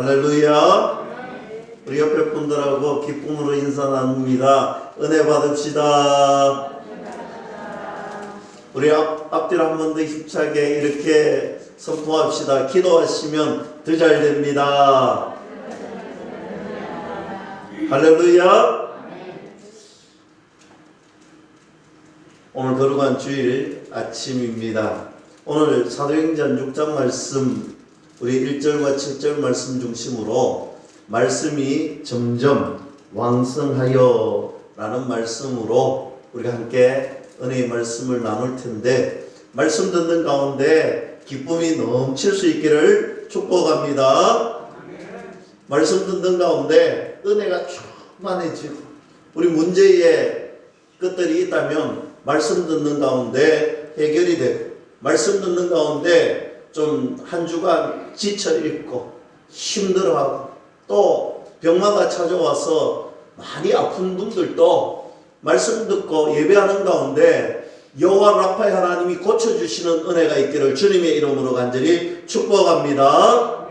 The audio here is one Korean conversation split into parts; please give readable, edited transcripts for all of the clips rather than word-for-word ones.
할렐루야. 우리 옆에 분들하고 기쁨으로 인사 나눕니다. 은혜 받읍시다. 우리 앞뒤로 한 번 더 힘차게 이렇게 선포합시다. 기도하시면 더 잘 됩니다. 할렐루야. 오늘 거룩한 주일 아침입니다. 오늘 사도행전 6장 말씀, 우리 1절과 7절 말씀 중심으로 말씀이 점점 왕성하여 라는 말씀으로 우리가 함께 은혜의 말씀을 나눌 텐데, 말씀 듣는 가운데 기쁨이 넘칠 수 있기를 축복합니다. 말씀 듣는 가운데 은혜가 충만해지고, 우리 문제의 것들이 있다면 말씀 듣는 가운데 해결이 되고, 말씀 듣는 가운데 좀 한 주간 지쳐 있고 힘들어하고 또 병마가 찾아와서 많이 아픈 분들도 말씀 듣고 예배하는 가운데 여호와 라파의 하나님이 고쳐주시는 은혜가 있기를 주님의 이름으로 간절히 축복합니다.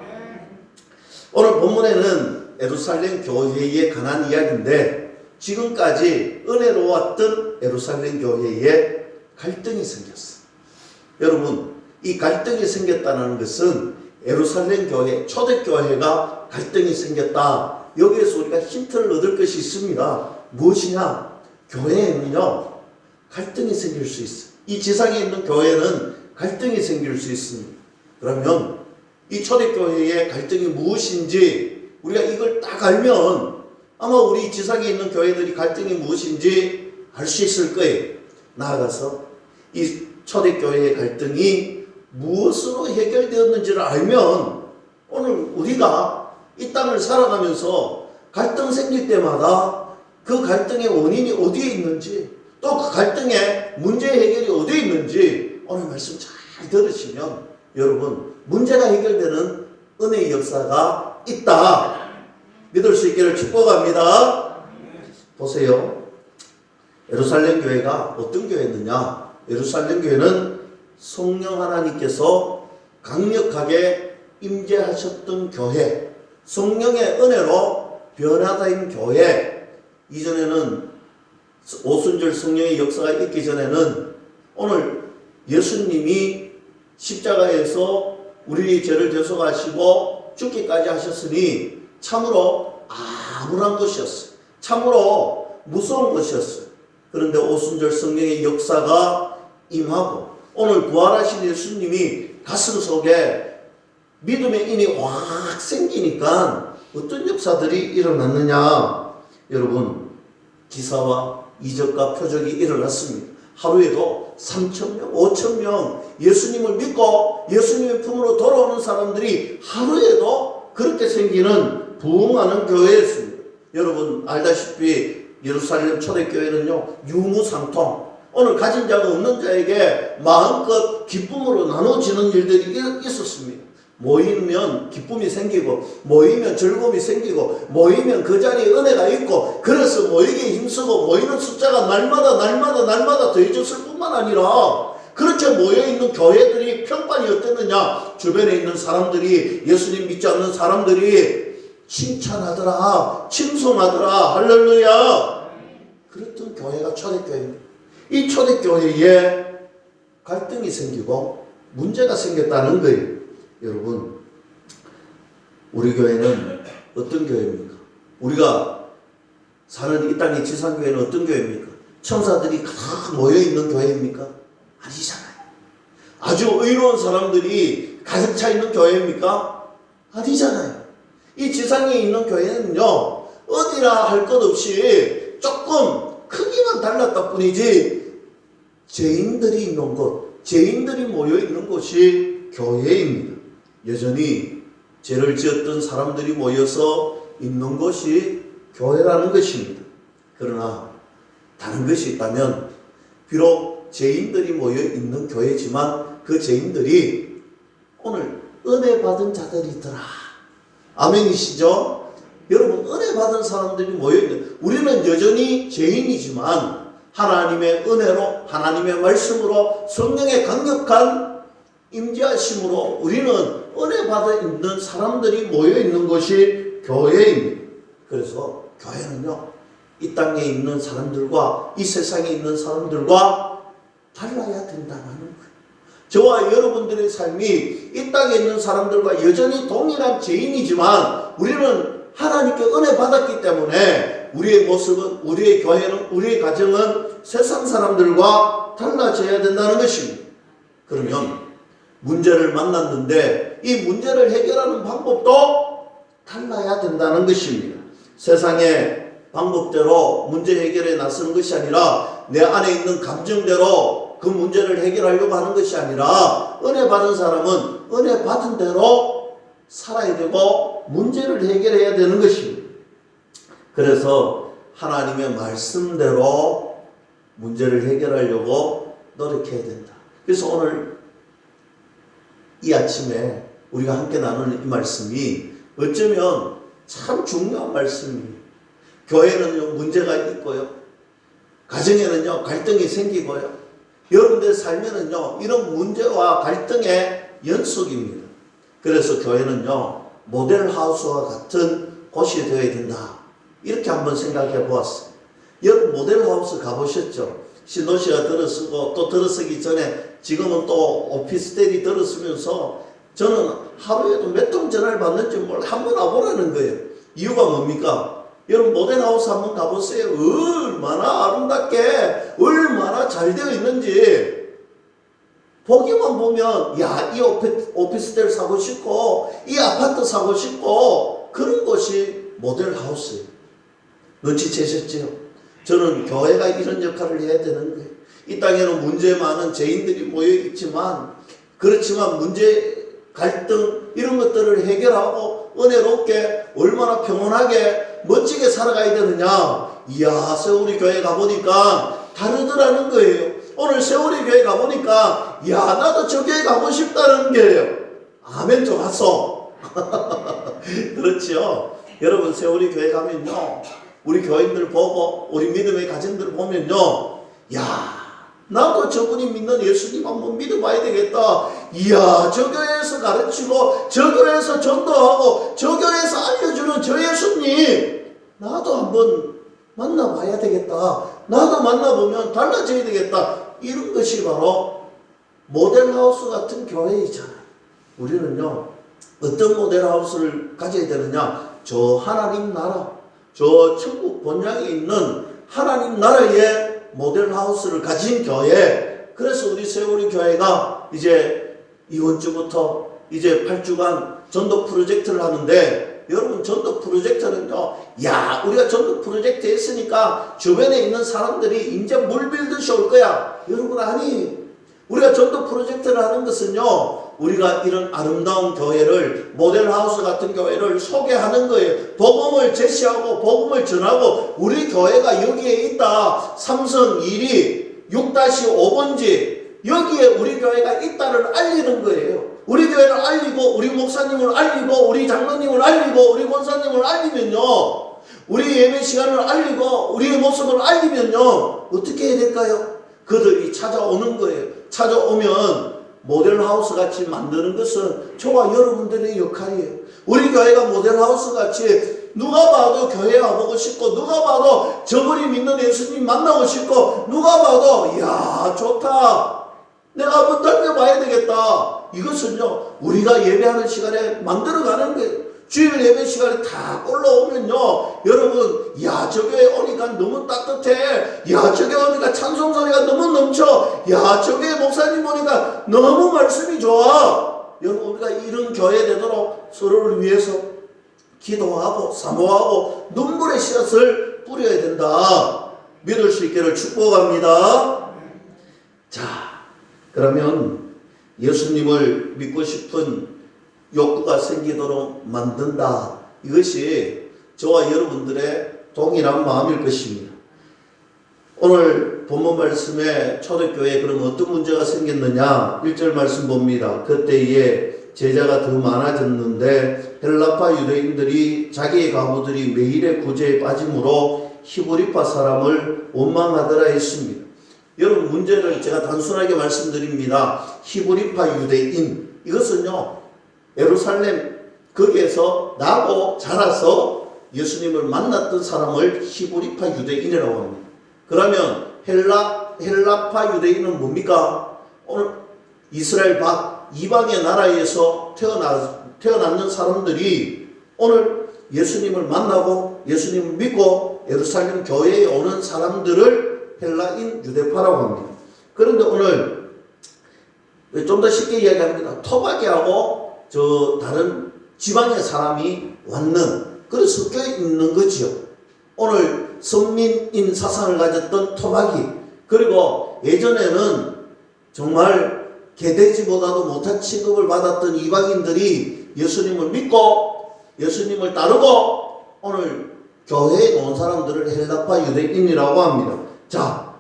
오늘 본문에는 예루살렘 교회에 관한 이야기인데, 지금까지 은혜로웠던 예루살렘 교회에 갈등이 생겼어요. 여러분, 이 갈등이 생겼다는 것은 예루살렘 교회, 초대교회가 갈등이 생겼다. 여기에서 우리가 힌트를 얻을 것이 있습니다. 무엇이냐? 교회에는요, 갈등이 생길 수 있어요. 이 지상에 있는 교회는 갈등이 생길 수 있습니다. 그러면 이 초대교회의 갈등이 무엇인지 우리가 이걸 딱 알면 아마 우리 지상에 있는 교회들이 갈등이 무엇인지 알 수 있을 거예요. 나아가서 이 초대교회의 갈등이 무엇으로 해결되었는지를 알면 오늘 우리가 이 땅을 살아가면서 갈등 생길 때마다 그 갈등의 원인이 어디에 있는지, 또 그 갈등의 문제 해결이 어디에 있는지 오늘 말씀 잘 들으시면 여러분, 문제가 해결되는 은혜의 역사가 있다 믿을 수 있기를 축복합니다. 보세요. 예루살렘 교회가 어떤 교회였느냐? 예루살렘 교회는 성령 하나님께서 강력하게 임재하셨던 교회, 성령의 은혜로 변화된 교회. 이전에는 오순절 성령의 역사가 있기 전에는 오늘 예수님이 십자가에서 우리의 죄를 대속하시고 죽기까지 하셨으니 참으로 암울한 것이었어요. 참으로 무서운 것이었어요. 그런데 오순절 성령의 역사가 임하고 오늘 부활하신 예수님이 가슴 속에 믿음의 인이 확 생기니까 어떤 역사들이 일어났느냐? 여러분, 기사와 이적과 표적이 일어났습니다. 하루에도 3,000명, 5,000명 예수님을 믿고 예수님의 품으로 돌아오는 사람들이 하루에도 그렇게 생기는 부흥하는 교회였습니다. 여러분 알다시피 예루살렘 초대교회는요, 유무상통, 오늘 가진 자가 없는 자에게 마음껏 기쁨으로 나눠지는 일들이 있었습니다. 모이면 기쁨이 생기고, 모이면 즐거움이 생기고, 모이면 그 자리에 은혜가 있고, 그래서 모이기에 힘쓰고 모이는 숫자가 날마다 더해졌을 뿐만 아니라 그렇게 모여있는 교회들이 평판이 어땠느냐? 주변에 있는 사람들이, 예수님 믿지 않는 사람들이 칭찬하더라, 칭송하더라. 할렐루야. 그랬던 교회가 초대교회입니다. 이 초대교회에 갈등이 생기고 문제가 생겼다는 거예요. 여러분, 우리 교회는 어떤 교회입니까? 우리가 사는 이 땅의 지상교회는 어떤 교회입니까? 천사들이 가득 모여있는 교회입니까? 아니잖아요. 아주 의로운 사람들이 가득 차 있는 교회입니까? 아니잖아요. 이 지상에 있는 교회는요, 어디라 할 것 없이 조금 크기만 달랐다 뿐이지, 죄인들이 있는 곳, 죄인들이 모여있는 곳이 교회입니다. 여전히 죄를 지었던 사람들이 모여서 있는 것이 교회라는 것입니다. 그러나 다른 것이 있다면, 비록 죄인들이 모여있는 교회지만 그 죄인들이 오늘 은혜 받은 자들이더라. 아멘이시죠? 여러분, 은혜 받은 사람들이 모여있는, 우리는 여전히 죄인이지만 하나님의 은혜로, 하나님의 말씀으로, 성령의 강력한 임재하심으로 우리는 은혜 받아 있는 사람들이 모여 있는 것이 교회입니다. 그래서 교회는요, 이 땅에 있는 사람들과 이 세상에 있는 사람들과 달라야 된다는 거예요. 저와 여러분들의 삶이 이 땅에 있는 사람들과 여전히 동일한 죄인이지만 우리는 하나님께 은혜 받았기 때문에 우리의 모습은, 우리의 교회는, 우리의 가정은 세상 사람들과 달라져야 된다는 것입니다. 그러면 문제를 만났는데 이 문제를 해결하는 방법도 달라야 된다는 것입니다. 세상의 방법대로 문제 해결에 나서는 것이 아니라 내 안에 있는 감정대로 그 문제를 해결하려고 하는 것이 아니라 은혜 받은 사람은 은혜 받은 대로 살아야 되고 문제를 해결해야 되는 것입니다. 그래서 하나님의 말씀대로 문제를 해결하려고 노력해야 된다. 그래서 오늘 이 아침에 우리가 함께 나누는 이 말씀이 어쩌면 참 중요한 말씀이에요. 교회는요, 문제가 있고요. 가정에는요, 갈등이 생기고요. 여러분들의 삶에는요, 이런 문제와 갈등의 연속입니다. 그래서 교회는요, 모델하우스와 같은 곳이 되어야 된다. 이렇게 한번 생각해 보았어요. 여러분 모델하우스 가보셨죠? 신도시가 들어서고 또 들어서기 전에 지금은 또 오피스텔이 들어서면서 저는 하루에도 몇 통 전화를 받는지 몰라 한번 와보라는 거예요. 이유가 뭡니까? 여러분 모델하우스 한번 가보세요. 얼마나 아름답게 얼마나 잘 되어 있는지 보기만 보면 야, 이 오피스텔 사고 싶고 이 아파트 사고 싶고 그런 곳이 모델하우스예요. 눈치채셨죠? 저는 교회가 이런 역할을 해야 되는 거예요. 이 땅에는 문제 많은 죄인들이 모여 있지만 그렇지만 문제, 갈등 이런 것들을 해결하고 은혜롭게 얼마나 평온하게 멋지게 살아가야 되느냐. 이야, 세월이 교회 가보니까 다르더라는 거예요. 오늘 세월이 교회 가보니까 야, 나도 저 교회 가고 싶다는 거예요. 아멘 좀 하소. 그렇지요. 여러분 세월이 교회 가면요, 우리 교인들 보고 우리 믿음의 가정들 보면요, 야, 나도 저분이 믿는 예수님 한번 믿어봐야 되겠다. 이야, 저 교회에서 가르치고 저 교회에서 전도하고 저 교회에서 알려주는 저 예수님 나도 한번 만나봐야 되겠다. 나도 만나보면 달라져야 되겠다. 이런 것이 바로 모델하우스 같은 교회이잖아요. 우리는요, 어떤 모델하우스를 가져야 되느냐? 저 하나님 나라, 저 천국 본향에 있는 하나님 나라의 모델하우스를 가진 교회. 그래서 우리 세월이 교회가 이제 이번 주부터 이제 8주간 전도 프로젝트를 하는데, 여러분 전도 프로젝트는요, 야, 우리가 전도 프로젝트 했으니까 주변에 있는 사람들이 이제 물 빌듯이 올 거야. 여러분 아니, 우리가 전도 프로젝트를 하는 것은요, 우리가 이런 아름다운 교회를, 모델하우스 같은 교회를 소개하는 거예요. 복음을 제시하고 복음을 전하고 우리 교회가 여기에 있다. 삼성 1위 6-5번지 여기에 우리 교회가 있다를 알리는 거예요. 우리 교회를 알리고 우리 목사님을 알리고 우리 장로님을 알리고 우리 권사님을 알리면요, 우리 예배 시간을 알리고 우리의 모습을 알리면요, 어떻게 해야 될까요? 그들이 찾아오는 거예요. 찾아오면 모델하우스 같이 만드는 것은 저와 여러분들의 역할이에요. 우리 교회가 모델하우스 같이 누가 봐도 교회 와보고 싶고, 누가 봐도 저분이 믿는 예수님 만나고 싶고, 누가 봐도 이야 좋다, 내가 한번 덤벼봐야 되겠다. 이것은요, 우리가 예배하는 시간에 만들어가는 거예요. 주일 예배 시간에 다 올라오면요, 여러분, 야, 저 교회 오니까 너무 따뜻해. 야, 저 교회 오니까 찬송 소리가 너무 넘쳐. 야, 저 교회 목사님 오니까 너무 말씀이 좋아. 여러분, 우리가 이런 교회 되도록 서로를 위해서 기도하고 사모하고 눈물의 씨앗을 뿌려야 된다. 믿을 수 있기를 축복합니다. 자, 그러면 예수님을 믿고 싶은 욕구가 생기도록 만든다. 이것이 저와 여러분들의 동일한 마음일 것입니다. 오늘 본문 말씀에 초대교회에 그럼 어떤 문제가 생겼느냐? 1절 말씀 봅니다. 그때에 제자가 더 많아졌는데 헬라파 유대인들이 자기의 가부들이 매일의 구제에 빠짐으로 히브리파 사람을 원망하더라 했습니다. 여러분 문제를 제가 단순하게 말씀드립니다. 히브리파 유대인 이것은요 예루살렘 거기에서 나고 자라서 예수님을 만났던 사람을 히브리파 유대인이라고 합니다. 그러면 헬라파 유대인은 뭡니까? 오늘 이스라엘 밖 이방의 나라에서 태어났는 사람들이 오늘 예수님을 만나고 예수님을 믿고 예루살렘 교회에 오는 사람들을 헬라인 유대파라고 합니다. 그런데 오늘 좀 더 쉽게 이야기합니다. 토박이하고 다른 지방의 사람이 왔는 그런 섞여 있는 거지요. 오늘 선민인 사상을 가졌던 토박이, 그리고 예전에는 정말 개돼지보다도 못한 취급을 받았던 이방인들이 예수님을 믿고 예수님을 따르고 오늘 교회에 온 사람들을 헬라파 유대인이라고 합니다. 자,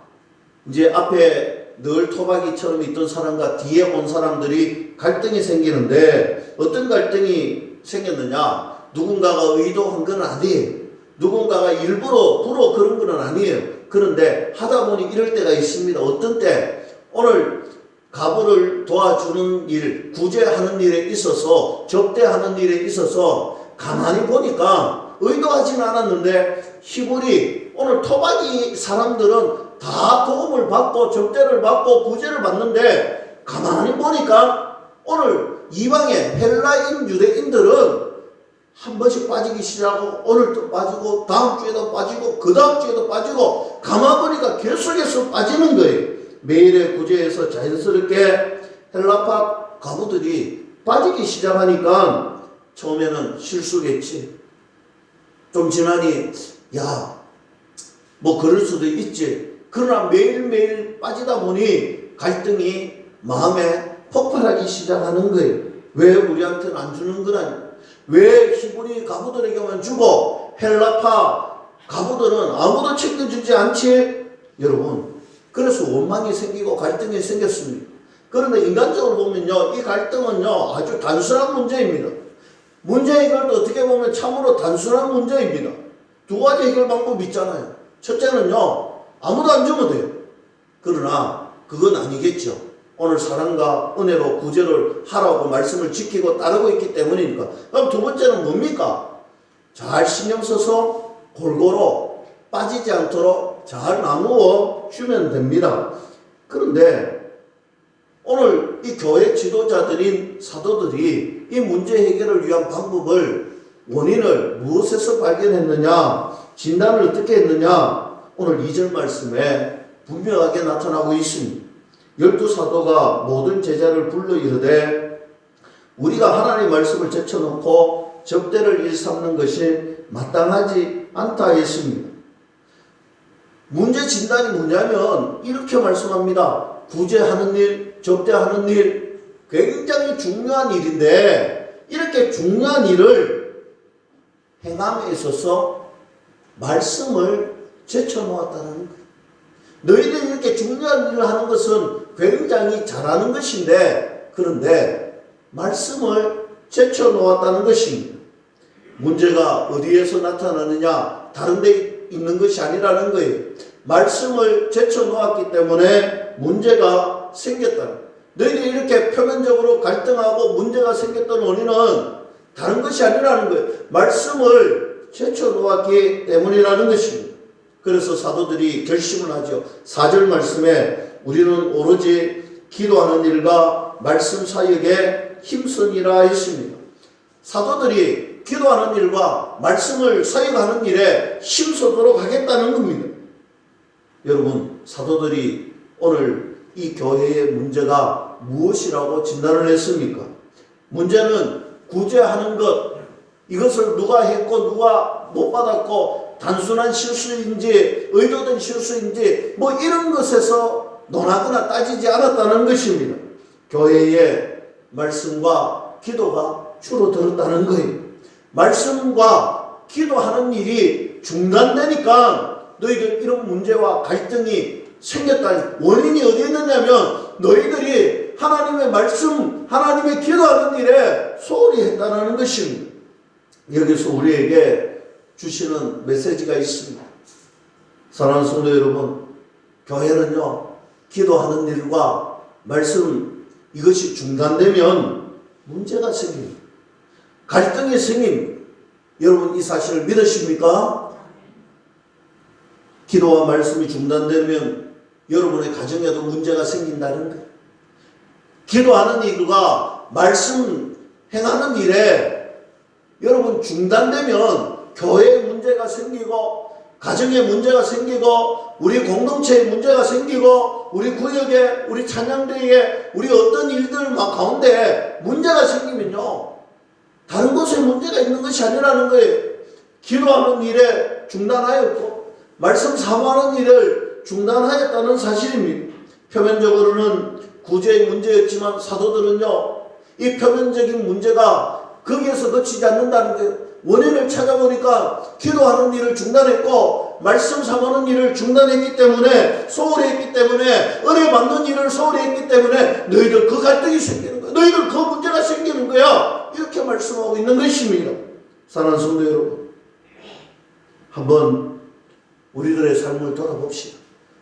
이제 앞에 늘 토박이처럼 있던 사람과 뒤에 온 사람들이 갈등이 생기는데 어떤 갈등이 생겼느냐? 누군가가 의도한 건 아니에요. 누군가가 일부러 그런 건 아니에요. 그런데 하다 보니 이럴 때가 있습니다. 어떤 때 오늘 가부를 도와주는 일, 구제하는 일에 있어서 접대하는 일에 있어서 가만히 보니까 의도하진 않았는데 히브리 오늘 토박이 사람들은 다 도움을 받고 접대를 받고 구제를 받는데 가만히 보니까 오늘 이방의 헬라인 유대인들은 한 번씩 빠지기 시작하고 오늘도 빠지고 다음 주에도 빠지고 그 다음 주에도 빠지고 가만 보니까 계속해서 빠지는 거예요. 매일의 구제에서 자연스럽게 헬라파 가부들이 빠지기 시작하니까 처음에는 실수겠지. 좀 지나니 뭐 그럴 수도 있지. 그러나 매일매일 빠지다 보니 갈등이 마음에 폭발하기 시작하는 거예요. 왜 우리한테는 안 주는 거라니? 왜 히브리 가부들에게만 주고 헬라파 가부들은 아무도 챙겨주지 않지? 여러분, 그래서 원망이 생기고 갈등이 생겼습니다. 그런데 인간적으로 보면요, 이 갈등은요 아주 단순한 문제입니다. 문제 해결도 어떻게 보면 참으로 단순한 문제입니다. 두 가지 해결 방법이 있잖아요. 첫째는요, 아무도 안 주면 돼요. 그러나 그건 아니겠죠. 오늘 사랑과 은혜로 구제를 하라고 말씀을 지키고 따르고 있기 때문이니까. 그럼 두 번째는 뭡니까? 잘 신경 써서 골고루 빠지지 않도록 잘 나누어 주면 됩니다. 그런데 오늘 이 교회 지도자들인 사도들이 이 문제 해결을 위한 방법을 원인을 무엇에서 발견했느냐, 진단을 어떻게 했느냐, 오늘 2절 말씀에 분명하게 나타나고 있습니다. 12사도가 모든 제자를 불러 이르되 우리가 하나님의 말씀을 제쳐놓고 접대를 일삼는 것이 마땅하지 않다 했습니다. 문제 진단이 뭐냐면 이렇게 말씀합니다. 구제하는 일, 접대하는 일 굉장히 중요한 일인데 이렇게 중요한 일을 행함에 있어서 말씀을 제쳐놓았다는 거예요. 너희들이 이렇게 중요한 일을 하는 것은 굉장히 잘하는 것인데 그런데 말씀을 제쳐놓았다는 것입니다. 문제가 어디에서 나타나느냐? 다른 데 있는 것이 아니라는 거예요. 말씀을 제쳐놓았기 때문에 문제가 생겼다. 너희들이 이렇게 표면적으로 갈등하고 문제가 생겼던 원인은 다른 것이 아니라는 거예요. 말씀을 제쳐놓았기 때문이라는 것입니다. 그래서 사도들이 결심을 하죠. 4절 말씀에 우리는 오로지 기도하는 일과 말씀 사역에 힘쓰니라 했습니다. 사도들이 기도하는 일과 말씀을 사역하는 일에 힘쓰도록 하겠다는 겁니다. 여러분, 사도들이 오늘 이 교회의 문제가 무엇이라고 진단을 했습니까? 문제는 구제하는 것, 이것을 누가 했고 누가 못 받았고 단순한 실수인지 의도된 실수인지 뭐 이런 것에서 논하거나 따지지 않았다는 것입니다. 교회의 말씀과 기도가 줄어들었다는 거예요. 말씀과 기도하는 일이 중단되니까 너희들 이런 문제와 갈등이 생겼다니. 원인이 어디에 있느냐면 너희들이 하나님의 말씀, 하나님의 기도하는 일에 소홀히 했다는 것입니다. 여기서 우리에게 주시는 메시지가 있습니다. 사랑하는 성도 여러분, 교회는요 기도하는 일과 말씀 이것이 중단되면 문제가 생깁니다. 갈등이 생깁니다. 여러분 이 사실을 믿으십니까? 기도와 말씀이 중단되면 여러분의 가정에도 문제가 생긴다는 거예요. 기도하는 일과 말씀 행하는 일에 여러분 중단되면 교회에 문제가 생기고 가정에 문제가 생기고 우리 공동체에 문제가 생기고 우리 구역에 우리 찬양대에 우리 어떤 일들 가운데 문제가 생기면요 다른 곳에 문제가 있는 것이 아니라는 거예요. 기도하는 일에 중단하였고 말씀 사모하는 일을 중단하였다는 사실입니다. 표면적으로는 구제의 문제였지만 사도들은요 이 표면적인 문제가 거기에서 그치지 않는다는 거예요. 원인을 찾아보니까 기도하는 일을 중단했고 말씀 사모하는 일을 중단했기 때문에 소홀히 했기 때문에 은혜 받는 일을 소홀히 했기 때문에 너희들 그 갈등이 생기는 거야. 너희들 그 문제가 생기는 거야. 이렇게 말씀하고 있는 것입니다. 사랑하는 성도 여러분, 한번 우리들의 삶을 돌아봅시다.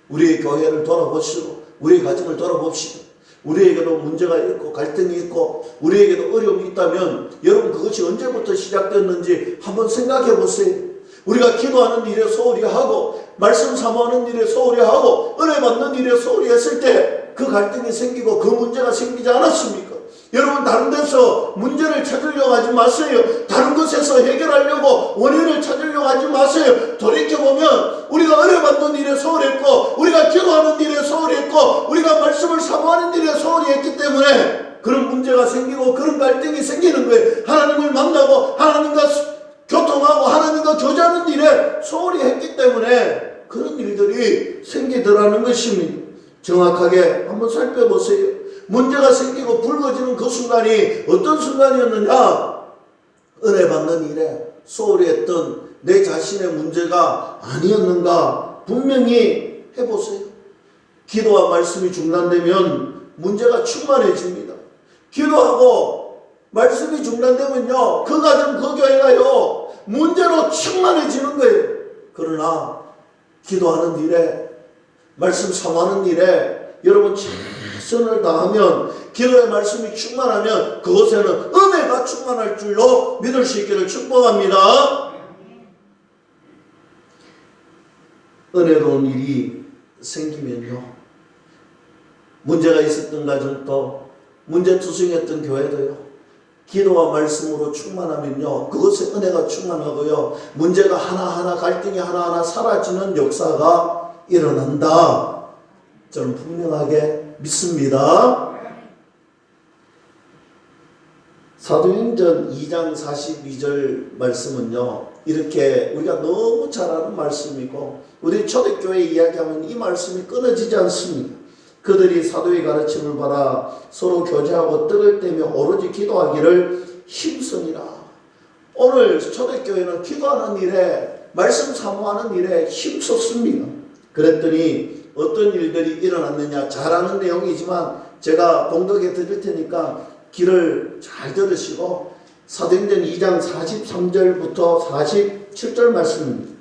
우리의 교회를 돌아보시고 우리의 가정을 돌아봅시다. 우리에게도 문제가 있고 갈등이 있고 우리에게도 어려움이 있다면 여러분 그것이 언제부터 시작됐는지 한번 생각해 보세요. 우리가 기도하는 일에 소홀히 하고 말씀 사모하는 일에 소홀히 하고 은혜 받는 일에 소홀히 했을 때 그 갈등이 생기고 그 문제가 생기지 않았습니까? 여러분 다른 데서 문제를 찾으려고 하지 마세요. 다른 곳에서 해결하려고 원인을 찾으려고 하지 마세요. 돌이켜보면 우리가 은혜 받는 일에 소홀했고 우리가 기도하는 일에 소홀했고 우리가 말씀을 사모하는 일에 소홀히 했기 때문에 그런 문제가 생기고 그런 갈등이 생기는 거예요. 하나님을 만나고 하나님과 교통하고 하나님과 교제하는 일에 소홀히 했기 때문에 그런 일들이 생기더라는 것입니다. 정확하게 한번 살펴보세요. 문제가 생기고 불거지는 그 순간이 어떤 순간이었느냐? 은혜 받는 일에 소홀히 했던 내 자신의 문제가 아니었는가 분명히 해보세요. 기도와 말씀이 중단되면 문제가 충만해집니다. 기도하고 말씀이 중단되면요 그 가정 그 교회가요 문제로 충만해지는 거예요. 그러나 기도하는 일에 말씀 사모하는 일에 여러분 최선을 다하면 기도의 말씀이 충만하면 그곳에는 은혜가 충만할 줄로 믿을 수 있기를 축복합니다. 은혜로운 일이 생기면요 문제가 있었던 가정도 문제투성이었던 교회도요 기도와 말씀으로 충만하면요 그것에 은혜가 충만하고요 문제가 하나하나 갈등이 하나하나 사라지는 역사가 일어난다. 저는 분명하게 믿습니다. 사도행전 2장 42절 말씀은요 이렇게 우리가 너무 잘 아는 말씀이고 우리 초대교회 이야기하면 이 말씀이 끊어지지 않습니다. 그들이 사도의 가르침을 받아 서로 교제하고 떡을 떼며 오로지 기도하기를 힘쓰니라. 오늘 초대교회는 기도하는 일에 말씀 사모하는 일에 힘썼습니다. 그랬더니 어떤 일들이 일어났느냐 잘 아는 내용이지만 제가 봉독해 드릴 테니까 귀를 잘 들으시고 사도행전 2장 43절부터 47절 말씀입니다.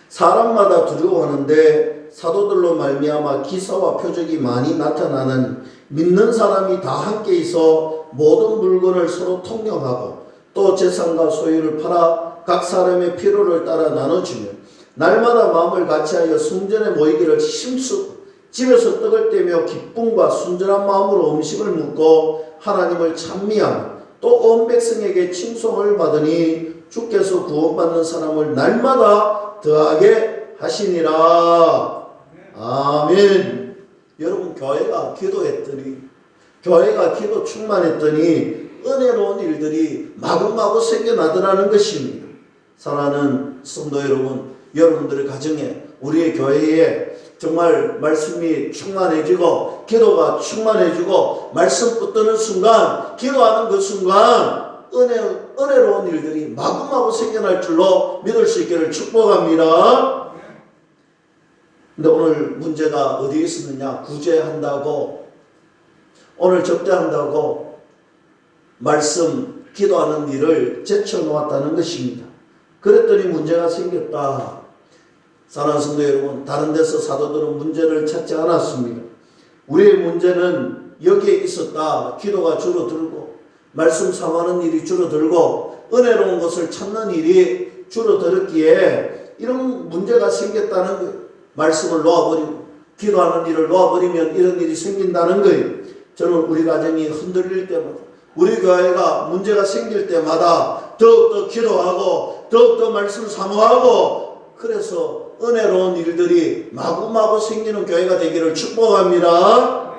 사람마다 두려워하는데 사도들로 말미암아 기사와 표적이 많이 나타나는 믿는 사람이 다 함께 있어 모든 물건을 서로 통용하고 또 재산과 소유를 팔아 각 사람의 필요를 따라 나눠주며 날마다 마음을 같이하여 성전에 모이기를 힘쓰고 집에서 떡을 떼며 기쁨과 순전한 마음으로 음식을 먹고 하나님을 찬미하며 또 온 백성에게 칭송을 받으니 주께서 구원받는 사람을 날마다 더하게 하시니라. 아멘. 여러분 교회가 기도했더니 교회가 기도 충만했더니 은혜로운 일들이 마구마구 생겨나더라는 것입니다. 사랑하는 성도 여러분, 여러분들의 가정에 우리의 교회에 정말 말씀이 충만해지고 기도가 충만해지고 말씀 붙드는 순간 기도하는 그 순간 은혜로운 일들이 마구마구 생겨날 줄로 믿을 수 있기를 축복합니다. 근데 오늘 문제가 어디에 있었느냐? 구제한다고 오늘 접대한다고 말씀 기도하는 일을 제쳐놓았다는 것입니다. 그랬더니 문제가 생겼다. 사랑하는 성도 여러분, 다른 데서 사도들은 문제를 찾지 않았습니다. 우리의 문제는 여기에 있었다. 기도가 줄어들고 말씀 삼하는 일이 줄어들고 은혜로운 것을 찾는 일이 줄어들었기에 이런 문제가 생겼다는 거예요. 말씀을 놓아버리고 기도하는 일을 놓아버리면 이런 일이 생긴다는 거예요. 저는 우리 가정이 흔들릴 때마다 우리 교회가 문제가 생길 때마다 더욱더 기도하고 더욱더 말씀 사모하고 그래서 은혜로운 일들이 마구마구 생기는 교회가 되기를 축복합니다.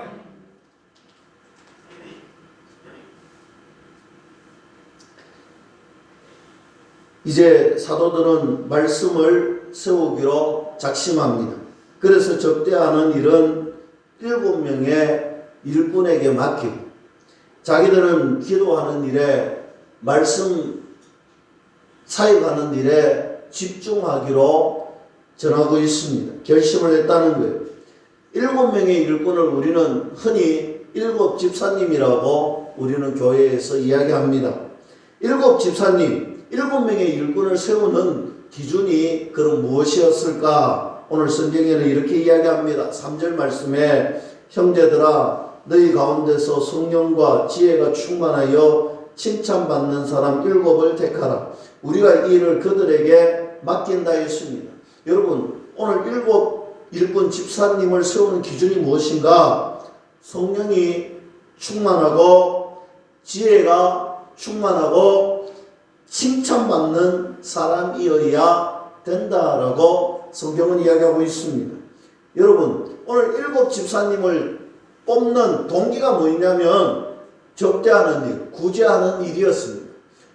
이제 사도들은 말씀을 세우기로 작심합니다. 그래서 접대하는 일은 7명의 일꾼에게 맡기고 자기들은 기도하는 일에 말씀 사역하는 일에 집중하기로 전하고 있습니다. 결심을 했다는 거예요. 7명의 일꾼을 우리는 흔히 7 집사님이라고 우리는 교회에서 이야기합니다. 7 집사님, 7명의 일꾼을 세우는 기준이 그럼 무엇이었을까? 오늘 성경에는 이렇게 이야기합니다. 3절 말씀에 형제들아 너희 가운데서 성령과 지혜가 충만하여 칭찬받는 사람 7을 택하라. 우리가 이 일을 그들에게 맡긴다 했습니다. 여러분 오늘 7 일꾼 집사님을 세우는 기준이 무엇인가? 성령이 충만하고 지혜가 충만하고 칭찬받는 사람이어야 된다라고 성경은 이야기하고 있습니다. 여러분 오늘 7 집사님을 뽑는 동기가 뭐냐면 접대하는 일, 구제하는 일이었습니다.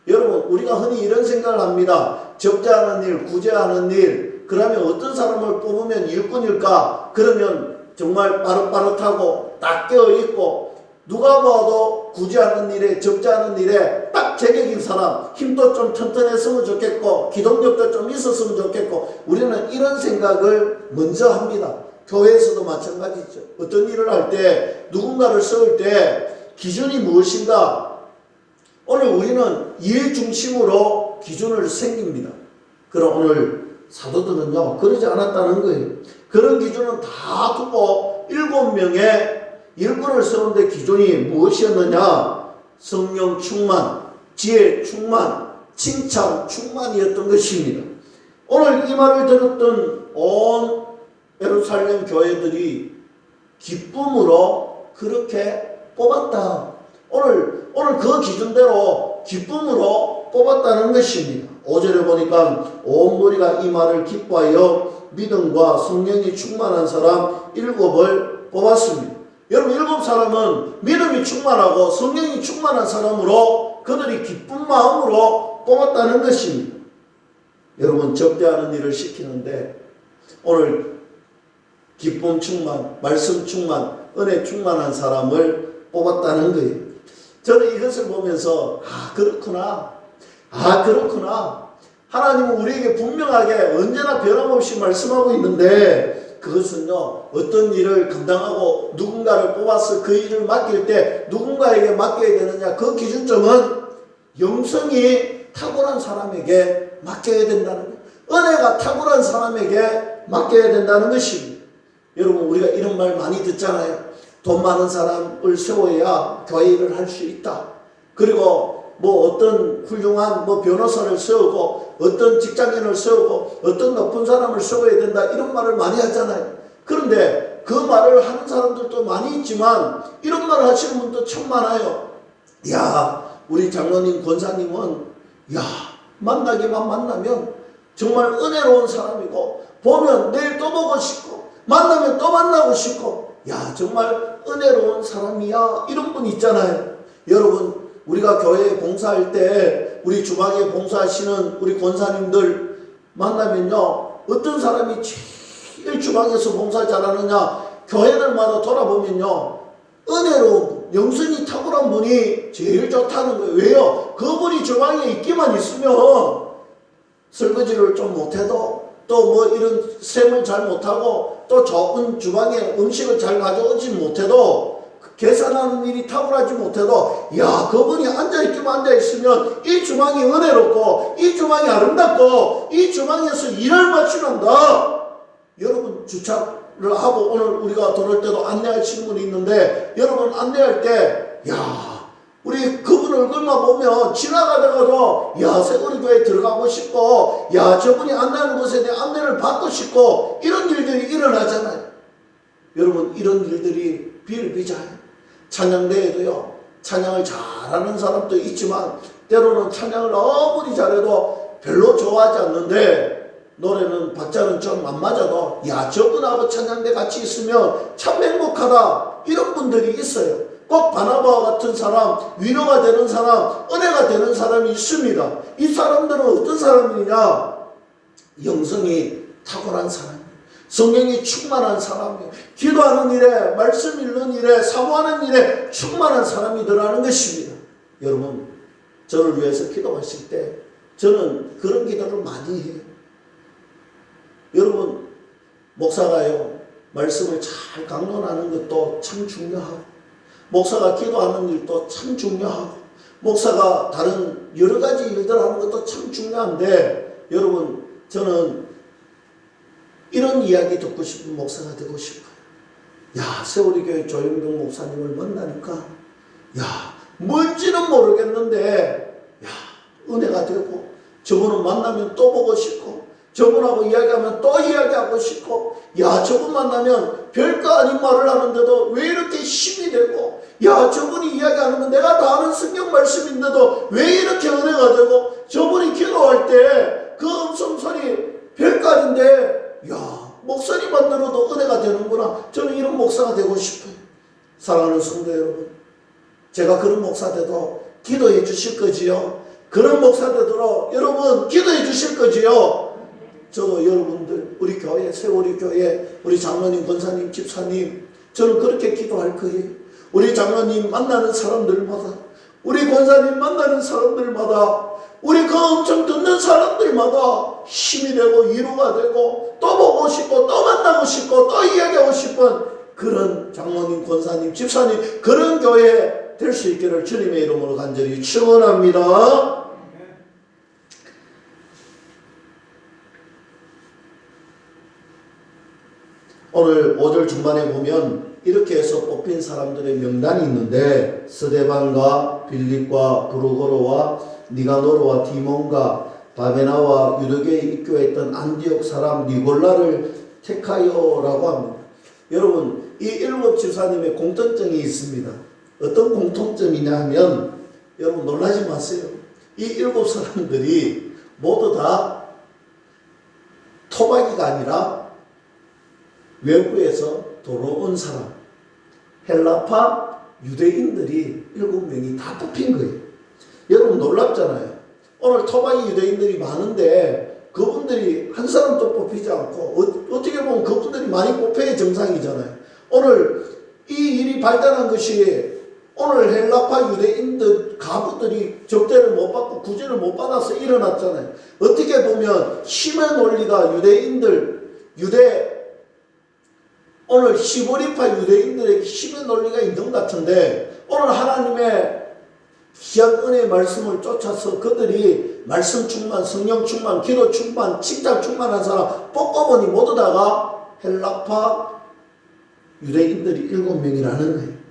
여러분 우리가 흔히 이런 생각을 합니다. 접대하는 일, 구제하는 일, 그러면 어떤 사람을 뽑으면 일꾼일까? 그러면 정말 빠릇빠릇하고 딱 깨어있고 누가 봐도 구제하는 일에 접대하는 일에 딱 제격인 사람, 힘도 좀 튼튼했으면 좋겠고 기동력도 좀 있었으면 좋겠고 우리는 이런 생각을 먼저 합니다. 교회에서도 마찬가지죠. 어떤 일을 할 때 누군가를 세울 때 기준이 무엇인가? 오늘 우리는 일 중심으로 기준을 생깁니다. 그럼 오늘 사도들은요 그러지 않았다는 거예요. 그런 기준은 다 두고 7명의 일꾼을 세우는데 기준이 무엇이었느냐? 성령 충만, 지혜 충만, 칭찬 충만이었던 것입니다. 오늘 이 말을 들었던 온 예루살렘 교회들이 기쁨으로 그렇게 뽑았다. 오늘 그 기준대로 기쁨으로 뽑았다는 것입니다. 5절에 보니까 온 무리가 이 말을 기뻐하여 믿음과 성령이 충만한 사람 7을 뽑았습니다. 여러분 7 사람은 믿음이 충만하고 성령이 충만한 사람으로 그들이 기쁜 마음으로 뽑았다는 것입니다. 여러분 접대하는 일을 시키는데 오늘 기쁨 충만, 말씀 충만, 은혜 충만한 사람을 뽑았다는 거예요. 저는 이것을 보면서 그렇구나. 하나님은 우리에게 분명하게 언제나 변함없이 말씀하고 있는데 그것은요 어떤 일을 감당하고 누군가를 뽑아서 그 일을 맡길 때 누군가에게 맡겨야 되느냐 그 기준점은 영성이 탁월한 사람에게 맡겨야 된다는 거예요. 은혜가 탁월한 사람에게 맡겨야 된다는 것입니다. 여러분 우리가 이런 말 많이 듣잖아요. 돈 많은 사람을 세워야 교회 일을 할 수 있다. 그리고 어떤 훌륭한 변호사를 세우고 어떤 직장인을 세우고 어떤 높은 사람을 세워야 된다 이런 말을 많이 하잖아요. 그런데 그 말을 하는 사람들도 많이 있지만 이런 말을 하시는 분도 참 많아요. 우리 장로님 권사님은 만나기만 만나면 정말 은혜로운 사람이고 보면 내일 또 보고 싶고 만나면 또 만나고 싶고 정말 은혜로운 사람이야 이런 분 있잖아요. 여러분 우리가 교회에 봉사할 때 우리 주방에 봉사하시는 우리 권사님들 만나면요 어떤 사람이 제일 주방에서 봉사 잘하느냐 교회들마다 돌아보면요 은혜로운 영성이 탁월한 분이 제일 좋다는 거예요. 왜요? 그분이 주방에 있기만 있으면 설거지를 좀 못해도 또 이런 셈을 잘 못하고 또 좋은 주방에 음식을 잘 가져오지 못해도 계산하는 일이 탁월하지 못해도 그분이 앉아있기만 앉아있으면 이 주방이 은혜롭고 이 주방이 아름답고 이 주방에서 일을 마치는다. 여러분 주차 하고 오늘 우리가 들어올 때도 안내할 친구는 있는데 여러분 안내할 때 우리 그분 얼굴만 보면 지나가다가도 세월이 교회에 들어가고 싶고 저분이 안내하는 곳에 대해 안내를 받고 싶고 이런 일들이 일어나잖아요. 여러분 이런 일들이 비일비재해요. 찬양대회도요. 찬양을 잘하는 사람도 있지만 때로는 찬양을 아무리 잘해도 별로 좋아하지 않는데 노래는 박자는 좀 안 맞아도 저분하고 찬양대 같이 있으면 참 행복하다 이런 분들이 있어요. 꼭 바나바와 같은 사람, 위로가 되는 사람, 은혜가 되는 사람이 있습니다. 이 사람들은 어떤 사람이냐? 영성이 탁월한 사람이에요. 성령이 충만한 사람이에요. 기도하는 일에, 말씀 읽는 일에, 사모하는 일에 충만한 사람이더라는 것입니다. 여러분, 저를 위해서 기도하실 때 저는 그런 기도를 많이 해요. 여러분, 목사가요, 말씀을 잘 강론하는 것도 참 중요하고, 목사가 기도하는 일도 참 중요하고, 목사가 다른 여러 가지 일들 하는 것도 참 중요한데, 여러분, 저는 이런 이야기 듣고 싶은 목사가 되고 싶어요. 세월이교회 조영병 목사님을 만나니까, 뭔지는 모르겠는데, 은혜가 되고, 저분은 만나면 또 보고 싶고, 저분하고 이야기하면 또 이야기하고 싶고, 저분 만나면 별거 아닌 말을 하는데도 왜 이렇게 힘이 되고, 저분이 이야기하는 건 내가 다 아는 성경 말씀인데도 왜 이렇게 은혜가 되고, 저분이 기도할 때 그 음성소리 별거 아닌데, 목소리만 들어도 은혜가 되는구나. 저는 이런 목사가 되고 싶어요. 사랑하는 성도 여러분, 제가 그런 목사 돼도 기도해 주실 거지요? 그런 목사 되도록 여러분 기도해 주실 거지요? 저도 여러분들 우리 교회 세월이 교회 우리 장로님 권사님 집사님 저는 그렇게 기도할 거예요. 우리 장로님 만나는 사람들마다 우리 권사님 만나는 사람들마다 우리 그 엄청 듣는 사람들마다 힘이 되고 위로가 되고 또 보고 싶고 또 만나고 싶고 또 이야기하고 싶은 그런 장로님 권사님 집사님 그런 교회 될 수 있기를 주님의 이름으로 간절히 축원합니다. 오늘 5절 중반에 보면 이렇게 해서 뽑힌 사람들의 명단이 있는데 스데반과 빌립과 브루고로와 니가노르와 디몬과 바베나와 유대교에 입교했던 안디옥 사람 니골라를 택하여라고 합니다. 여러분 이 7 집사님의 공통점이 있습니다. 어떤 공통점이냐 하면 여러분 놀라지 마세요. 이 7 사람들이 모두 다 토박이가 아니라 외부에서 돌아온 사람, 헬라파 유대인들이 7명이 다 뽑힌 거예요. 여러분 놀랍잖아요. 오늘 토박이 유대인들이 많은데 그분들이 한 사람도 뽑히지 않고 어떻게 보면 그분들이 많이 뽑혀야 정상이잖아요. 오늘 이 일이 발단한 것이 오늘 헬라파 유대인들 가부들이 접대를 못 받고 구제를 못 받아서 일어났잖아요. 어떻게 보면 힘의 논리가 오늘 시보리파 유대인들에게 힘의 논리가 있는 것 같은데 오늘 하나님의 귀한 은혜의 말씀을 쫓아서 그들이 말씀 충만, 성령 충만, 기도 충만, 칭찬 충만한 사람 뽑아보니 모두 다가 헬라파 유대인들이 7명이라는 거예요.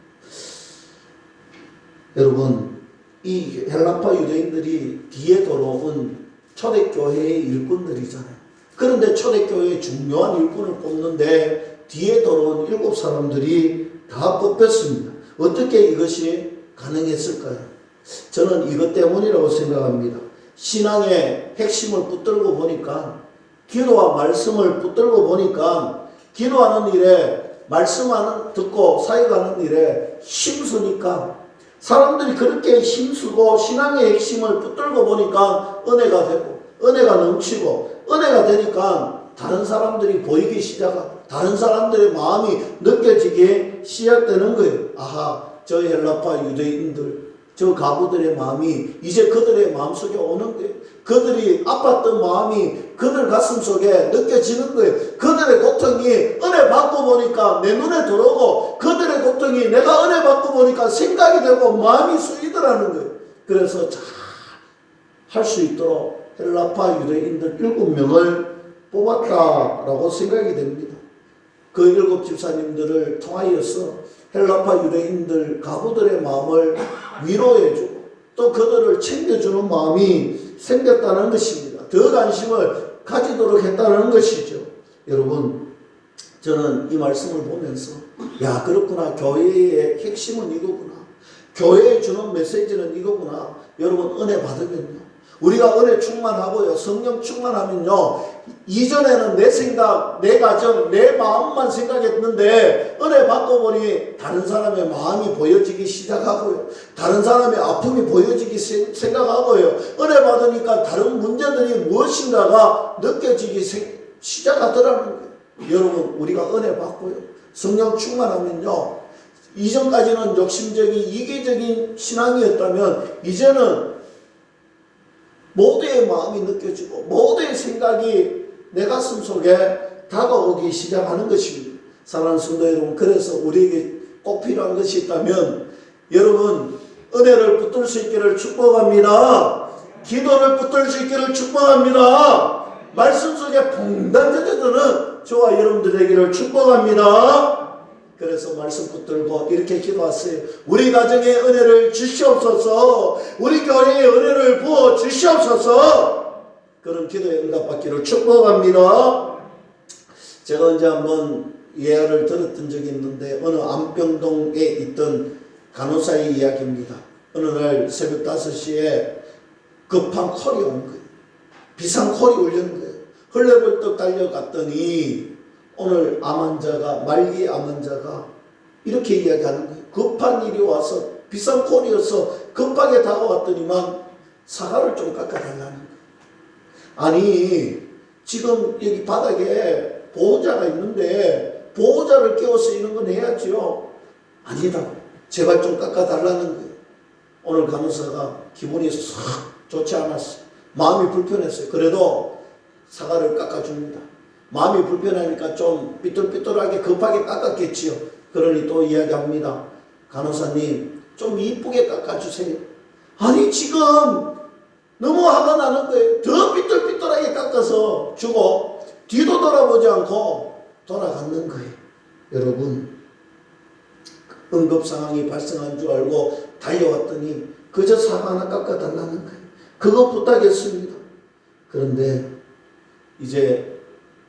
여러분 이 헬라파 유대인들이 뒤에 돌아온 초대교회의 일꾼들이잖아요. 그런데 초대교회의 중요한 일꾼을 뽑는데 뒤에 돌아온 7 사람들이 다 뽑혔습니다. 어떻게 이것이 가능했을까요? 저는 이것 때문이라고 생각합니다. 신앙의 핵심을 붙들고 보니까 기도와 말씀을 붙들고 보니까 기도하는 일에 말씀하는 듣고 사역하는 일에 힘쓰니까 사람들이 그렇게 힘쓰고 신앙의 핵심을 붙들고 보니까 은혜가 되고 은혜가 넘치고 은혜가 되니까 다른 사람들이 보이기 시작하고 다른 사람들의 마음이 느껴지게 시작되는 거예요. 아하, 저 헬라파 유대인들, 저 가부들의 마음이 이제 그들의 마음속에 오는 거예요. 그들이 아팠던 마음이 그들 가슴 속에 느껴지는 거예요. 그들의 고통이 은혜 받고 보니까 내 눈에 들어오고 그들의 고통이 내가 은혜 받고 보니까 생각이 되고 마음이 쓰이더라는 거예요. 그래서 잘 할 수 있도록 헬라파 유대인들 7명을 뽑았다라고 생각이 됩니다. 그 7 집사님들을 통하여서 헬라파 유대인들 가부들의 마음을 위로해주고 또 그들을 챙겨주는 마음이 생겼다는 것입니다. 더 관심을 가지도록 했다는 것이죠. 여러분, 저는 이 말씀을 보면서 야, 그렇구나. 교회의 핵심은 이거구나. 교회에 주는 메시지는 이거구나. 여러분, 은혜 받으면요, 우리가 은혜 충만하고요, 성령 충만하면요, 이전에는 내 생각, 내 가정, 내 마음만 생각했는데 은혜 받고 보니 다른 사람의 마음이 보여지기 시작하고요, 다른 사람의 아픔이 보여지기 생각하고요, 은혜 받으니까 다른 문제들이 무엇인가가 느껴지기 시작하더라는 거예요. 여러분, 우리가 은혜 받고요, 성령 충만하면요, 이전까지는 욕심적인 이기적인 신앙이었다면 이제는 모두의 마음이 느껴지고 모두의 생각이 내 가슴 속에 다가오기 시작하는 것입니다. 사랑하는 성도 여러분, 그래서 우리에게 꼭 필요한 것이 있다면 여러분, 은혜를 붙들 수 있기를 축복합니다. 기도를 붙들 수 있기를 축복합니다. 말씀 속에 퐁당 젖어드는 저와 여러분들 되기를 축복합니다. 그래서 말씀 붙들고 이렇게 기도하세요. 우리 가정에 은혜를 주시옵소서. 우리 교회에 은혜를 부어 주시옵소서. 그런 기도에 응답받기를 축복합니다. 제가 언제 한번 예화를 들었던 적이 있는데, 어느 안병동에 있던 간호사의 이야기입니다. 어느 날 새벽 5시에 급한 콜이 온 거예요. 비상 콜이 울린 거예요. 헐레벌떡 달려갔더니 오늘 암 환자가, 말기 암 환자가 이렇게 이야기하는 거예요. 급한 일이 와서 비싼 콜이어서 급하게 다가왔더니만 사과를 좀 깎아달라는 거예요. 아니, 지금 여기 바닥에 보호자가 있는데 보호자를 깨워서 이런 건 해야지요. 아니다, 제발 좀 깎아달라는 거예요. 오늘 간호사가 기분이 썩 좋지 않았어요. 마음이 불편했어요. 그래도 사과를 깎아줍니다. 마음이 불편하니까 좀 삐뚤삐뚤하게 급하게 깎았겠지요. 그러니 또 이야기합니다. 간호사님, 좀 이쁘게 깎아주세요. 아니, 지금 너무 화가 나는 거예요. 더 삐뚤삐뚤하게 깎아서 주고 뒤도 돌아보지 않고 돌아갔는 거예요. 여러분, 응급 상황이 발생한 줄 알고 달려왔더니 그저 사과 하나 깎아달라는 거예요. 그거 부탁했습니다. 그런데 이제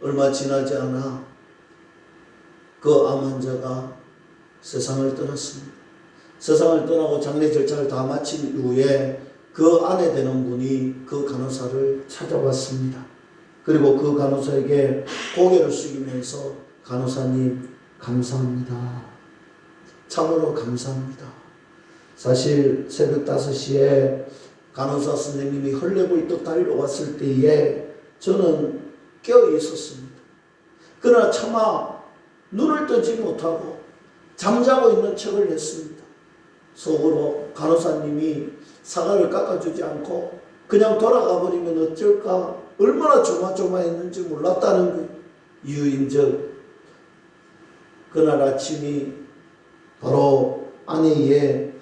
얼마 지나지 않아 그 암 환자가 세상을 떠났습니다. 세상을 떠나고 장례 절차를 다 마친 이후에 그 아내 되는 분이 그 간호사를 찾아왔습니다. 그리고 그 간호사에게 고개를 숙이면서 간호사님, 감사합니다. 참으로 감사합니다. 사실 새벽 5시에 간호사 선생님이 헐레벌떡 달려왔을 때에 저는 깨어 있었습니다. 그러나 차마 눈을 뜨지 못하고 잠자고 있는 척을 했습니다. 속으로 간호사님이 사과를 깎아주지 않고 그냥 돌아가 버리면 어쩔까 얼마나 조마조마했는지 몰랐다는 거예요. 이유인즉 그날 아침이 바로 아내의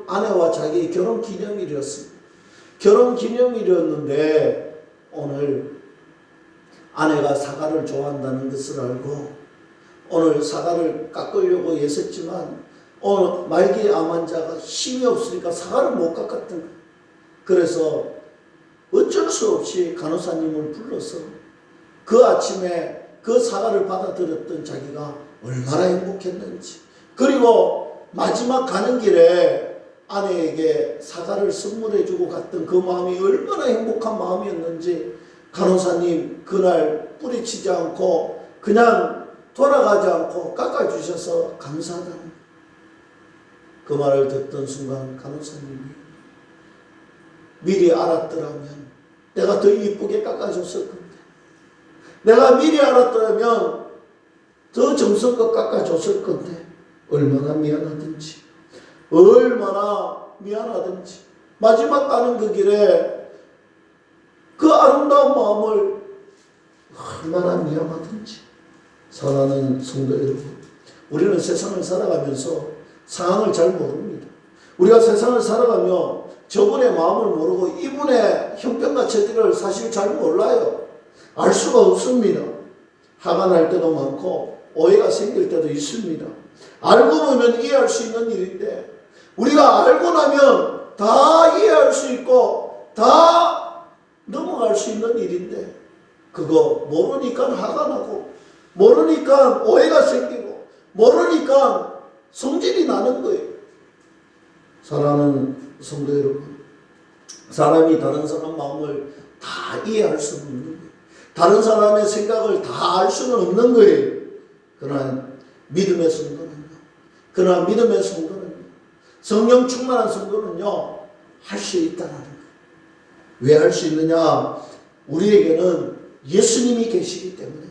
아내와 자기의 결혼 기념일이었습니다. 결혼 기념일이었는데 오늘 아내가 사과를 좋아한다는 것을 알고 오늘 사과를 깎으려고 애썼지만 오늘 말기 암 환자가 힘이 없으니까 사과를 못 깎았던 거예요. 그래서 어쩔 수 없이 간호사님을 불러서 그 아침에 그 사과를 받아들였던 자기가 얼마나 행복했는지, 그리고 마지막 가는 길에 아내에게 사과를 선물해주고 갔던 그 마음이 얼마나 행복한 마음이었는지 간호사님 그날 뿌리치지 않고 그냥 돌아가지 않고 깎아주셔서 감사하다는 그 말을 듣던 순간 간호사님이 미리 알았더라면 내가 더 이쁘게 깎아줬을 건데, 내가 미리 알았더라면 더 정성껏 깎아줬을 건데 얼마나 미안하든지 마지막 가는 그 길에 그 아름다운 마음을 얼마나 미안하든지. 사랑하는 성도 여러분, 우리는 세상을 살아가면서 상황을 잘 모릅니다. 우리가 세상을 살아가며 저분의 마음을 모르고 이분의 형편과 처지를 사실 잘 몰라요. 알 수가 없습니다. 화가 날 때도 많고 오해가 생길 때도 있습니다. 알고 보면 이해할 수 있는 일인데 우리가 알고 나면 다 이해할 수 있고 다 넘어갈 수 있는 일인데 그거 모르니까 화가 나고 모르니까 오해가 생기고 모르니까 성질이 나는 거예요. 사랑하는 성도 여러분, 사람이 다른 사람 마음을 다 이해할 수는 없는 거예요. 다른 사람의 생각을 다 알 수는 없는 거예요. 그러나 믿음의 성도는요, 성령 충만한 성도는요, 할 수 있다는 거예요. 왜 할 수 있느냐? 우리에게는 예수님이 계시기 때문에,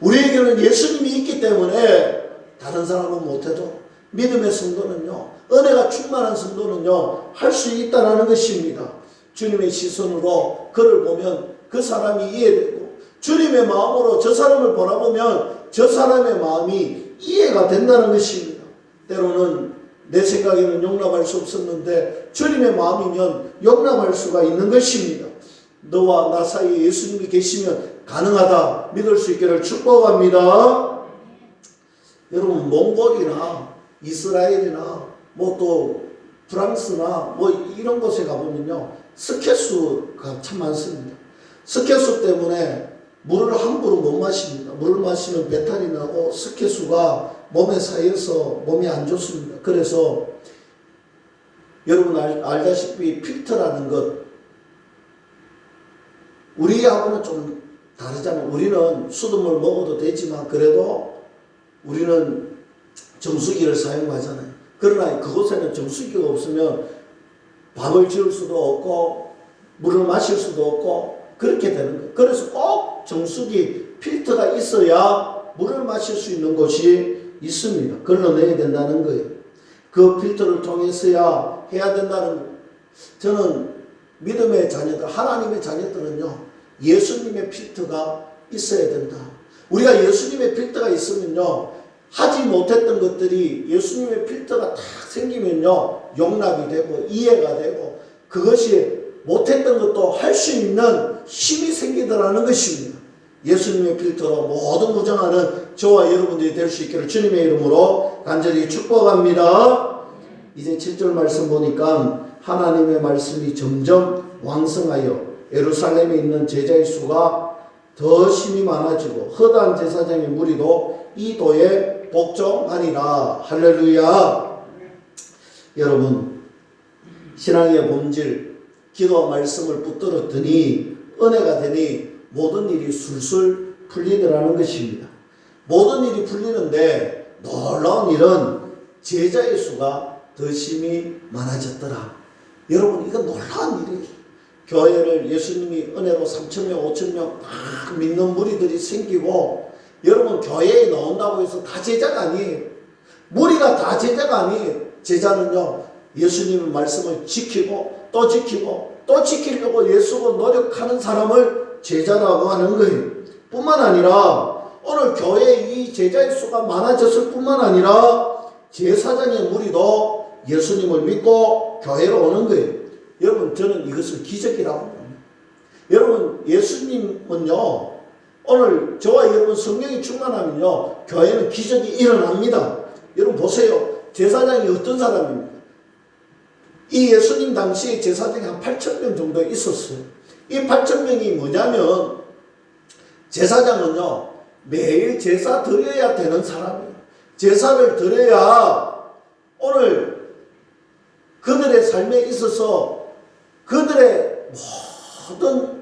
우리에게는 예수님이 있기 때문에 다른 사람은 못해도 믿음의 성도는요, 은혜가 충만한 성도는요, 할 수 있다는 것입니다. 주님의 시선으로 그를 보면 그 사람이 이해되고 주님의 마음으로 저 사람을 바라보면 저 사람의 마음이 이해가 된다는 것입니다. 때로는 내 생각에는 용납할 수 없었는데 주님의 마음이면 용납할 수가 있는 것입니다. 너와 나 사이에 예수님이 계시면 가능하다 믿을 수 있기를 축복합니다. 여러분 몽골이나 이스라엘이나 뭐 또 프랑스나 뭐 이런 곳에 가보면요 스케수가 참 많습니다. 스케수 때문에 물을 함부로 못 마십니다. 물을 마시면 배탈이 나고 스케수가 몸에 쌓여서 몸이 안 좋습니다. 그래서 여러분 알다시피 필터라는 것 우리하고는 좀 다르잖아요. 우리는 수돗물 먹어도 되지만 그래도 우리는 정수기를 사용하잖아요. 그러나 그곳에는 정수기가 없으면 밥을 지을 수도 없고 물을 마실 수도 없고 그렇게 되는 거예요. 그래서 꼭 정수기 필터가 있어야 물을 마실 수 있는 곳이 있습니다. 걸러내야 된다는 거예요. 그 필터를 통해서야 해야 된다는 거예요. 저는 믿음의 자녀들, 하나님의 자녀들은요, 예수님의 필터가 있어야 된다. 우리가 예수님의 필터가 있으면요, 하지 못했던 것들이 예수님의 필터가 딱 생기면요, 용납이 되고 이해가 되고 그것이 못했던 것도 할 수 있는 힘이 생기더라는 것입니다. 예수님의 필터로 모든 부정하는 저와 여러분들이 될 수 있기를 주님의 이름으로 간절히 축복합니다. 이제 7절 말씀 보니까 하나님의 말씀이 점점 왕성하여 예루살렘에 있는 제자의 수가 더 심히 많아지고 허다한 제사장의 무리도 이 도에 복종하니라. 할렐루야. 여러분 신앙의 본질 기도와 말씀을 붙들었더니 은혜가 되니 모든 일이 술술 풀리더라는 것입니다. 모든 일이 풀리는데 놀라운 일은 제자의 수가 더 심히 많아졌더라. 여러분 이건 놀라운 일이에요. 교회를 예수님이 은혜로 3,000명 5,000명 막 믿는 무리들이 생기고 여러분 교회에 나온다고 해서 다 제자가 아니에요. 무리가 다 제자가 아니에요. 제자는요 예수님의 말씀을 지키고 또 지키고 또 지키려고 예수로 노력하는 사람을 제자라고 하는 거예요. 뿐만 아니라 오늘 교회에 이 제자의 수가 많아졌을 뿐만 아니라 제사장의 무리도 예수님을 믿고 교회로 오는 거예요. 여러분 저는 이것을 기적이라고 합니다. 여러분 예수님은요 오늘 저와 여러분 성령이 충만하면요 교회는 기적이 일어납니다. 여러분 보세요. 제사장이 어떤 사람입니까? 이 예수님 당시에 제사장이 한 8,000명 정도 있었어요. 이 8,000명이 뭐냐면 제사장은요 매일 제사 드려야 되는 사람이에요. 제사를 드려야 오늘 그들의 삶에 있어서 그들의 모든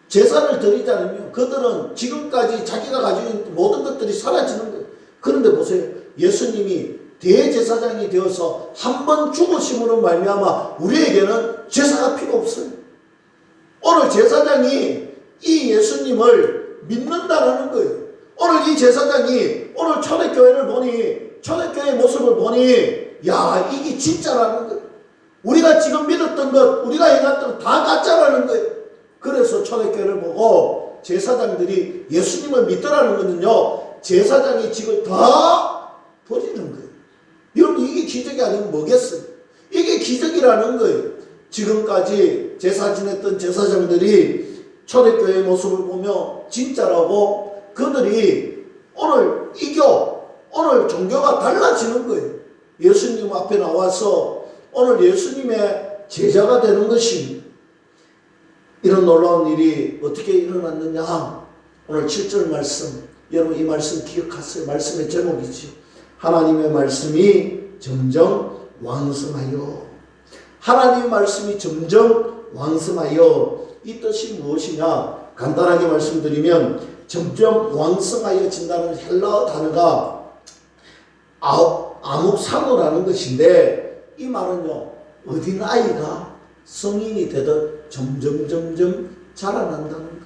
제사를 드리지 않으면 그들은 지금까지 자기가 가지고 있는 모든 것들이 사라지는 거예요. 그런데 보세요. 예수님이 대제사장이 되어서 한 번 죽으심으로 말미암아 우리에게는 제사가 필요 없어요. 오늘 제사장이 이 예수님을 믿는다라는 거예요. 오늘 이 제사장이 오늘 초대교회를 보니 초대교회의 모습을 보니 야 이게 진짜라는 거예요. 우리가 지금 믿었던 것 우리가 행했던 것 다 가짜라는 거예요. 그래서 초대교회를 보고 제사장들이 예수님을 믿더라는 것은요 제사장이 지금 다 버리는 거예요. 여러분 이게 기적이 아니면 뭐겠어요? 이게 기적이라는 거예요. 지금까지 제사 지냈던 제사장들이 초대교회의 모습을 보며 진짜라고 그들이 오늘 오늘 종교가 달라지는 거예요. 예수님 앞에 나와서 오늘 예수님의 제자가 되는 것입니다. 이런 놀라운 일이 어떻게 일어났느냐? 오늘 7절 말씀, 여러분 이 말씀 기억하세요. 말씀의 제목이죠. 하나님의 말씀이 점점 왕성하여. 하나님의 말씀이 점점 왕성하여. 이 뜻이 무엇이냐? 간단하게 말씀드리면 점점 왕성하여진다는 헬라어 단어가 아묵사노라는 것인데, 이 말은요, 어린 아이가 성인이 되듯 점점 자라난다는 거예요.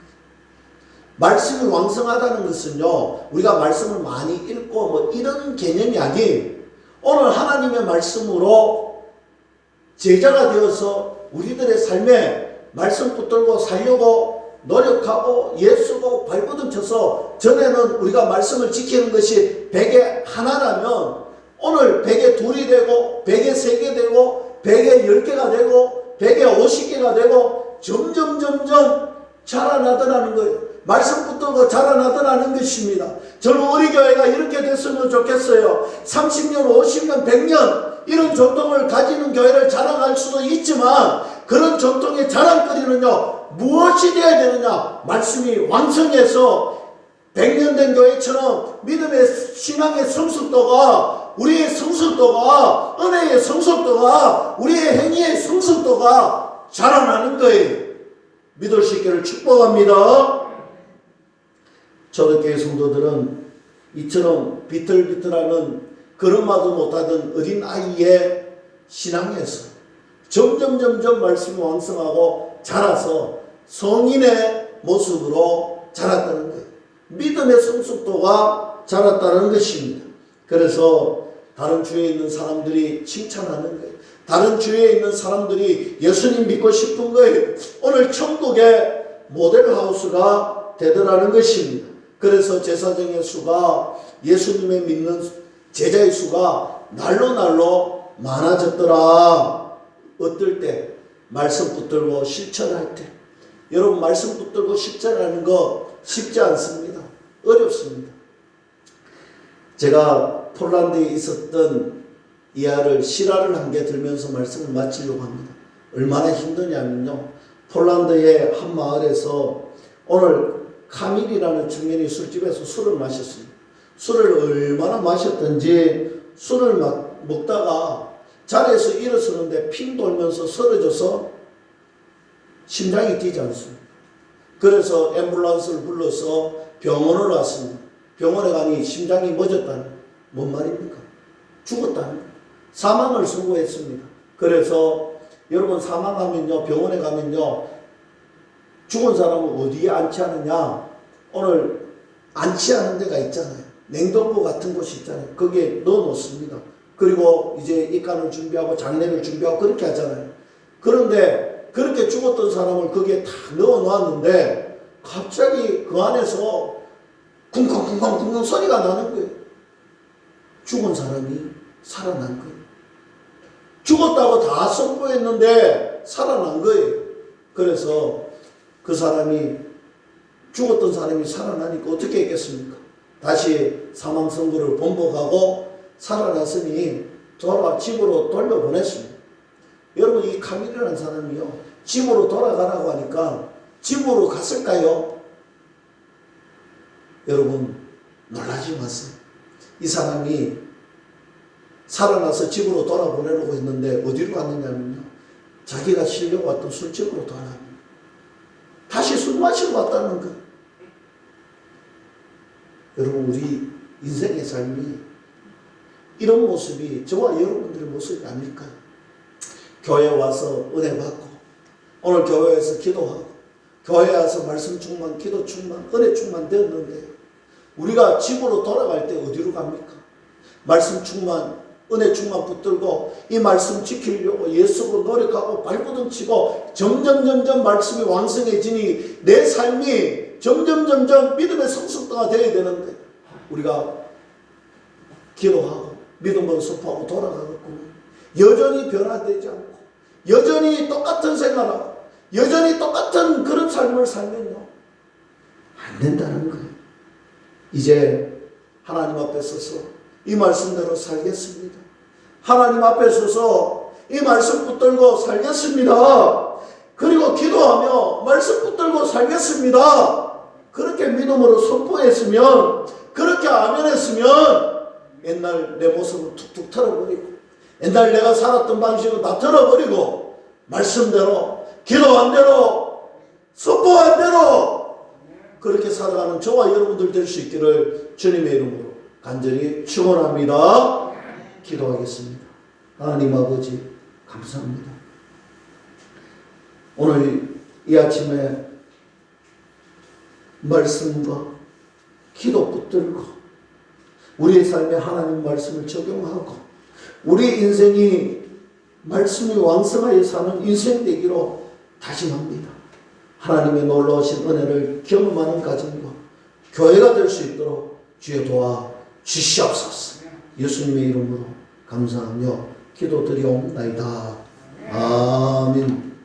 말씀이 왕성하다는 것은요, 우리가 말씀을 많이 읽고 뭐 이런 개념이 아니에요. 오늘 하나님의 말씀으로 제자가 되어서 우리들의 삶에 말씀 붙들고 살려고 노력하고 예수고 발버둥 쳐서, 전에는 우리가 말씀을 지키는 것이 100에 하나라면 오늘 100에 2이 되고 100에 3개 되고 100에 10개가 되고 100에 50개가 되고 점점 자라나더라는 거예요. 말씀 붙들고 자라나더라는 것입니다. 저는 우리 교회가 이렇게 됐으면 좋겠어요. 30년, 50년, 100년 이런 전통을 가지는 교회를 자랑할 수도 있지만, 그런 전통의 자랑거리는요, 무엇이 되어야 되느냐? 말씀이 왕성해서 100년 된 교회처럼 믿음의 신앙의 성숙도가, 우리의 성숙도가, 은혜의 성숙도가, 우리의 행위의 성숙도가 자라나는 거예요. 믿을 수 있기를 축복합니다. 초대교회 성도들은 이처럼 비틀비틀하는 걸음마도 못하던 어린 아이의 신앙에서 점점 말씀이 왕성하고 자라서 성인의 모습으로 자랐다는 거예요. 믿음의 성숙도가 자랐다는 것입니다. 그래서 다른 주위에 있는 사람들이 칭찬하는 거예요. 다른 주위에 있는 사람들이 예수님 믿고 싶은 거예요. 오늘 천국의 모델하우스가 되더라는 것입니다. 그래서 제사장의 수가, 예수님의 믿는 제자의 수가 날로 많아졌더라. 어떨 때? 말씀 붙들고 실천할 때. 여러분, 말씀 붙들고 실천하는 거 쉽지 않습니다. 어렵습니다. 제가 폴란드에 있었던 이하를 실화를 한 개 들면서 말씀을 마치려고 합니다. 얼마나 힘드냐면요, 폴란드의 한 마을에서 오늘 카밀이라는 청년이 술집에서 술을 마셨습니다. 술을 얼마나 마셨던지 술을 먹다가 자리에서 일어서는데 핑 돌면서 쓰러져서 심장이 뛰지 않습니다. 그래서 앰뷸런스를 불러서 병원을 왔습니다. 병원에 가니 심장이 멎었다는, 뭔 말입니까? 죽었다는 거예요. 사망을 선고했습니다. 그래서 여러분, 사망하면요, 병원에 가면요, 죽은 사람을 어디에 안치하느냐? 오늘 안치하는 데가 있잖아요. 냉동고 같은 곳이 있잖아요. 거기에 넣어놓습니다. 그리고 이제 입간을 준비하고 장례를 준비하고 그렇게 하잖아요. 그런데 그렇게 죽었던 사람을 거기에 다 넣어놨는데 갑자기 그 안에서 쿵쾅쿵쾅 소리가 나는 거예요. 죽은 사람이 살아난 거예요. 죽었다고 다 선포했는데 살아난 거예요. 그래서 그 사람이, 죽었던 사람이 살아나니까 어떻게 했겠습니까? 다시 사망 선고를 번복하고 살아났으니 집으로 돌려보냈습니다. 여러분, 이 카밀이라는 사람이요, 집으로 돌아가라고 하니까 집으로 갔을까요? 여러분, 놀라지 마세요. 이 사람이 살아나서 집으로 돌아보내려고 했는데 어디로 갔느냐면요, 자기가 쉬려고 왔던 술집으로 돌아갑니다. 다시 술 마시고 왔다는 거예요. 여러분, 우리 인생의 삶이 이런 모습이 저와 여러분들의 모습이 아닐까요? 교회 와서 은혜 받고, 오늘 교회에서 기도하고, 교회 와서 말씀 충만, 기도 충만, 은혜 충만 되었는데 우리가 집으로 돌아갈 때 어디로 갑니까? 말씀 충만, 은혜 충만 붙들고 이 말씀 지키려고 예수로 노력하고 발버둥 치고 점점 말씀이 왕성해지니 내 삶이 점점 믿음의 성숙도가 되어야 되는데 우리가 기도하고 믿음을 선포하고 돌아가겠구나. 여전히 변화되지 않고 여전히 똑같은 생활하고 여전히 똑같은 그런 삶을 살면요, 안 된다는 거예요. 이제 하나님 앞에 서서 이 말씀대로 살겠습니다. 하나님 앞에 서서 이 말씀 붙들고 살겠습니다. 그리고 기도하며 말씀 붙들고 살겠습니다. 그렇게 믿음으로 선포했으면, 그렇게 아멘했으면 옛날 내 모습을 툭툭 털어버리고, 옛날 내가 살았던 방식을 다 털어버리고, 말씀대로, 기도한 대로, 선포한 대로 그렇게 살아가는 저와 여러분들 될 수 있기를 주님의 이름으로 간절히 축원합니다. 기도하겠습니다. 하나님 아버지 감사합니다. 오늘 이 아침에 말씀과 기도 붙들고 우리의 삶에 하나님 말씀을 적용하고 우리 인생이 말씀이 왕성하게 사는 인생 되기로 다짐합니다. 하나님의 놀라우신 은혜를 경험하는 가정과 교회가 될 수 있도록 주여 도와 주시옵소서. 예수님의 이름으로 감사하며 기도드리옵나이다. 아멘.